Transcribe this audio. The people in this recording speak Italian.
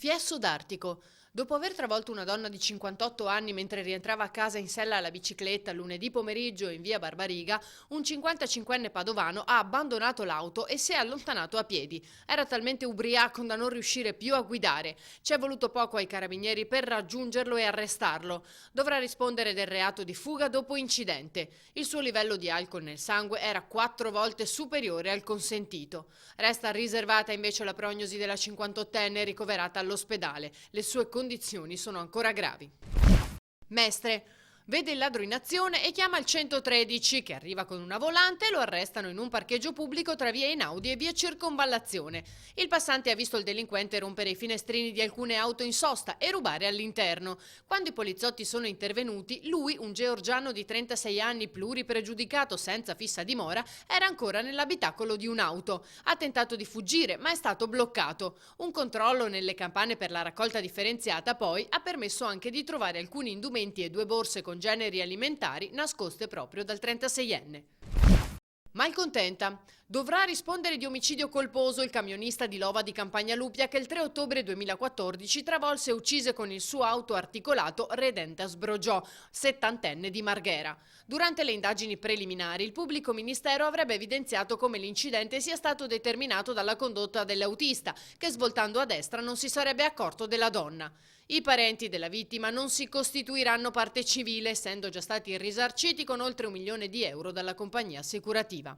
Fiesso d'Artico. Dopo aver travolto una donna di 58 anni mentre rientrava a casa in sella alla bicicletta lunedì pomeriggio in via Barbariga, un 55enne padovano ha abbandonato l'auto e si è allontanato a piedi. Era talmente ubriaco da non riuscire più a guidare. Ci è voluto poco ai carabinieri per raggiungerlo e arrestarlo. Dovrà rispondere del reato di fuga dopo incidente. Il suo livello di alcol nel sangue era 4 volte superiore al consentito. Resta riservata invece la prognosi della 58enne ricoverata all'ospedale. Le sue condizioni sono ancora gravi. Mestre. Vede il ladro in azione e chiama il 113 che arriva con una volante e lo arrestano in un parcheggio pubblico tra via Einaudi e via Circonvallazione. Il passante ha visto il delinquente rompere i finestrini di alcune auto in sosta e rubare all'interno. Quando i poliziotti sono intervenuti, lui, un georgiano di 36 anni pluripregiudicato senza fissa dimora, era ancora nell'abitacolo di un'auto. Ha tentato di fuggire ma è stato bloccato. Un controllo nelle campane per la raccolta differenziata poi ha permesso anche di trovare alcuni indumenti e 2 borse con generi alimentari nascoste proprio dal 36enne. Malcontenta. Dovrà rispondere di omicidio colposo il camionista di Lova di Campagnalupia che il 3 ottobre 2014 travolse e uccise con il suo auto articolato Redenta Sbrogiò, 70enne di Marghera. Durante le indagini preliminari il pubblico ministero avrebbe evidenziato come l'incidente sia stato determinato dalla condotta dell'autista che svoltando a destra non si sarebbe accorto della donna. I parenti della vittima non si costituiranno parte civile essendo già stati risarciti con oltre 1 milione di euro dalla compagnia assicurativa.